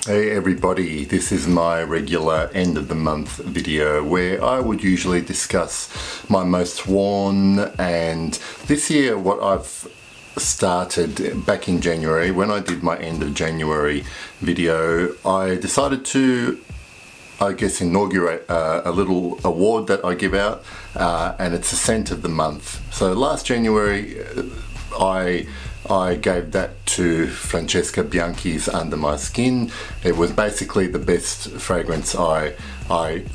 Hey everybody, this is my regular end of the month video where I would usually discuss my most worn, and this year what I've started back in January when I did my end of January video. I decided to, I guess, inaugurate a little award that I give out, and it's a scent of the month. So last January I gave that to Francesca Bianchi's Under My Skin. It was basically the best fragrance I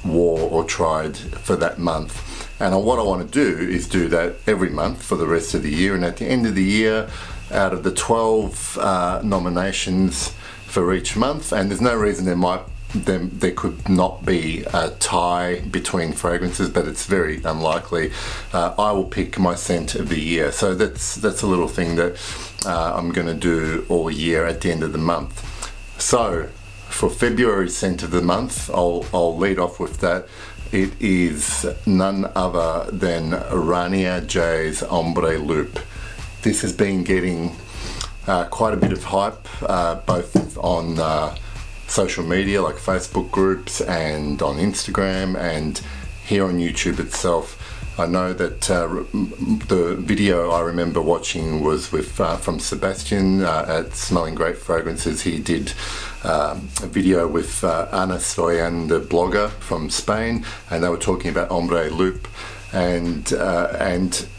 wore or tried for that month. And what I want to do is do that every month for the rest of the year. And at the end of the year, out of the 12 nominations for each month, and there's no reason there could not be a tie between fragrances, but it's very unlikely. I will pick my scent of the year. So that's a little thing that I'm going to do all year at the end of the month. So for February scent of the month, I'll lead off with that. It is none other than Rania J's Ombre Loop. This has been getting quite a bit of hype, both on social media like Facebook groups and on Instagram and here on YouTube itself. I know that the video I remember watching was with from Sebastian at Smelling Great Fragrances. He did a video with Ana Stoyan, the blogger from Spain, and they were talking about Ombre Loop, and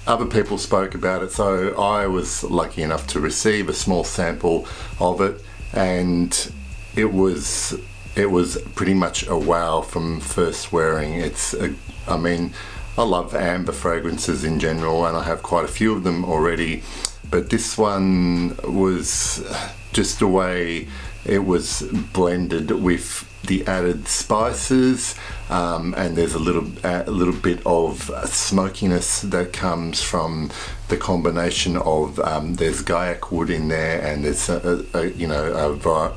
other people spoke about it. So I was lucky enough to receive a small sample of it, and it was pretty much a wow from first wearing. I mean, I love amber fragrances in general, and I have quite a few of them already, but this one was just the way it was blended with the added spices, and there's a little bit of smokiness that comes from the combination of there's gaiac wood in there, and there's a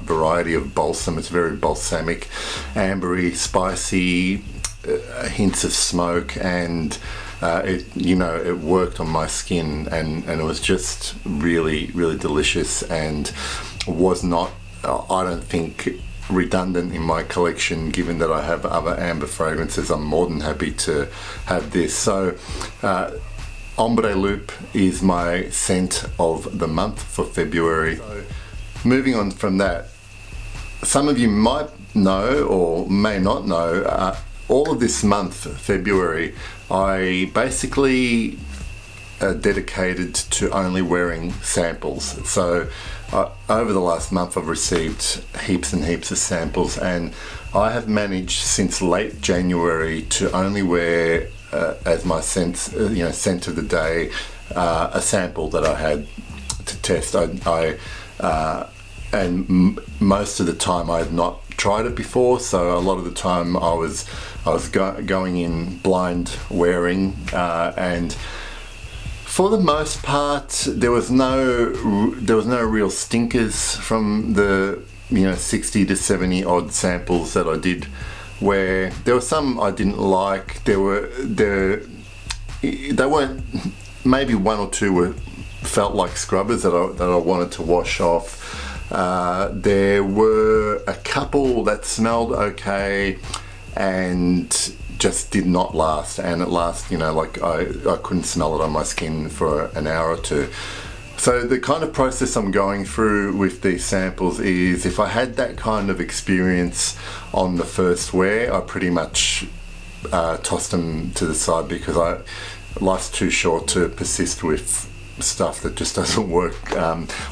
variety of balsam. It's very balsamic, ambery, spicy, hints of smoke, and it worked on my skin, and it was just really delicious, and was not, I don't think, redundant in my collection. Given that I have other amber fragrances, I'm more than happy to have this. So Ombre Loop is my scent of the month for February. So, moving on from that, some of you might know or may not know, all of this month, February, I basically dedicated to only wearing samples. So over the last month I've received heaps and heaps of samples, and I have managed since late January to only wear as my scent of the day a sample that I had to test. And most of the time I had not tried it before, so a lot of the time I was going in blind wearing, and for the most part there was no real stinkers from the 60 to 70 odd samples that I did. Where there were some I didn't like. They weren't, maybe one or two felt like scrubbers that I wanted to wash off. There were a couple that smelled okay and just did not last, and at last, like I couldn't smell it on my skin for an hour or two. So the kind of process I'm going through with these samples is, if I had that kind of experience on the first wear, I pretty much tossed them to the side, because life's too short to persist with stuff that just doesn't work,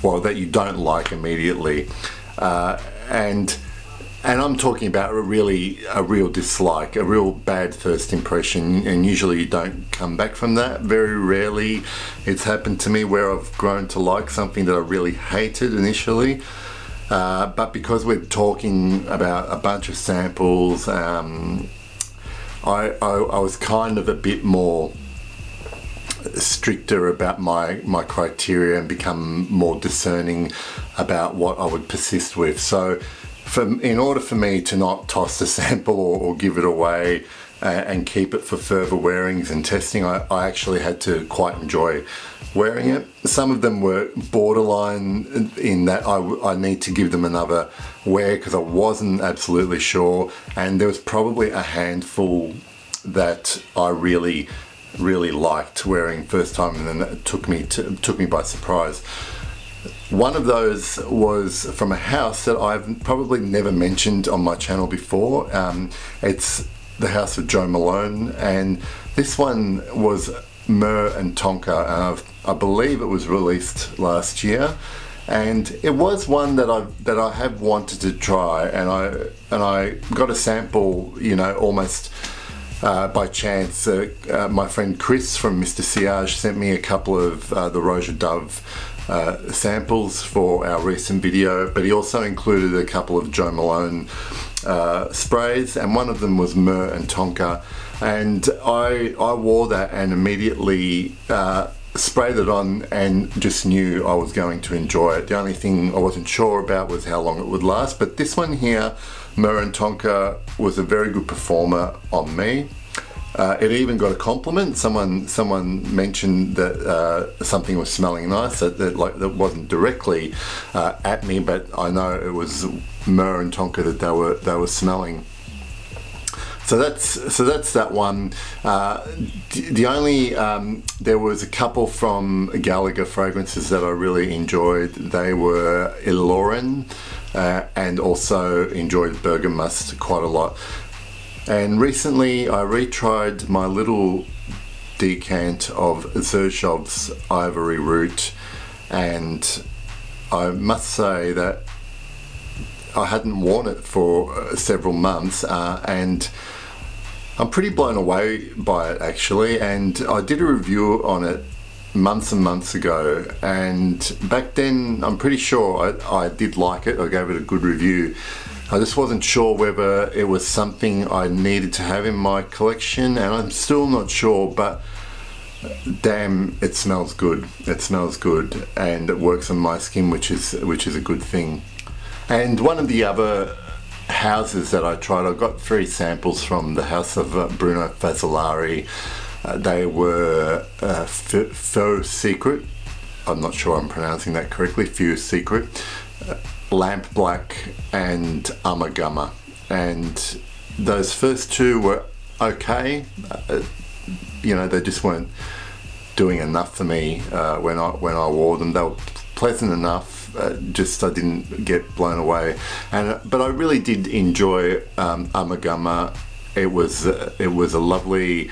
well, that you don't like immediately, and I'm talking about a real dislike, a real bad first impression, and usually you don't come back from that. Very rarely it's happened to me where I've grown to like something that I really hated initially, but because we're talking about a bunch of samples, I was kind of a bit more stricter about my criteria and become more discerning about what I would persist with. So in order for me to not toss the sample or give it away, and keep it for further wearings and testing, I actually had to quite enjoy wearing it. Some of them were borderline in that I need to give them another wear because I wasn't absolutely sure, and there was probably a handful that I really liked wearing first time, and then it took me by surprise. One of those was from a house that I've probably never mentioned on my channel before. It's the house of Joe Malone, and this one was Myrrh and Tonka, and I believe it was released last year, and it was one that I have wanted to try, and I got a sample, you know, almost by chance. My friend Chris from Mr. Siage sent me a couple of the Roja Dove samples for our recent video, but he also included a couple of Joe Malone sprays, and one of them was Myrrh and Tonka, and I wore that and immediately sprayed it on and just knew I was going to enjoy it. The only thing I wasn't sure about was how long it would last, but this one here, Myrrh and Tonka, was a very good performer on me. It even got a compliment. Someone mentioned that something was smelling nice. That wasn't directly at me, but I know it was Myrrh and Tonka that they were smelling. So that's that one. The only there was a couple from Gallagher fragrances that I really enjoyed. They were Iloren and also enjoyed Bergamust quite a lot. And recently I retried my little decant of Xerjoff's Ivory root, and I must say that I hadn't worn it for several months, and I'm pretty blown away by it actually. And I did a review on it months and months ago, and back then I'm pretty sure I did like it. I gave it a good review. I just wasn't sure whether it was something I needed to have in my collection, and I'm still not sure, but damn, it smells good. It smells good, and it works on my skin, which is a good thing. And one of the other houses that I tried, I got 3 samples from the house of Bruno Fazzolari. They were Faux Secret. I'm not sure I'm pronouncing that correctly. Faux Secret, Lamp Black, and Ummagumma. And those first 2 were okay. You know, they just weren't doing enough for me when I wore them. They were pleasant enough, just I didn't get blown away. But I really did enjoy Ummagumma. It was a lovely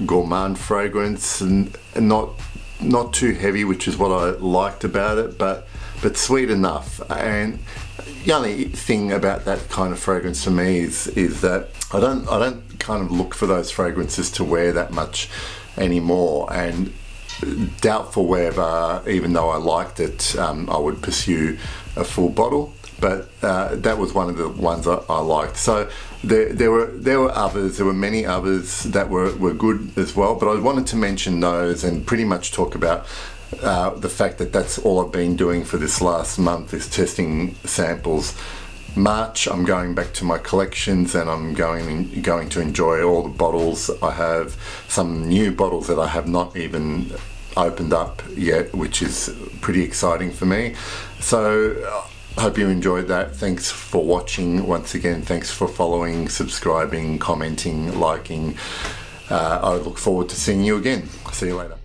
gourmand fragrance, and not too heavy, which is what I liked about it, but sweet enough. And the only thing about that kind of fragrance for me is that I don't kind of look for those fragrances to wear that much anymore, and doubtful whether, even though I liked it, I would pursue a full bottle. But that was one of the ones I liked. So there were others. There were many others that were good as well. But I wanted to mention those and pretty much talk about the fact that that's all I've been doing for this last month, is testing samples. March, I'm going back to my collections, and I'm going to enjoy all the bottles. I have some new bottles that I have not even opened up yet, which is pretty exciting for me. So I hope you enjoyed that. Thanks for watching once again. Thanks for following, subscribing, commenting, liking. I look forward to seeing you again. See you later.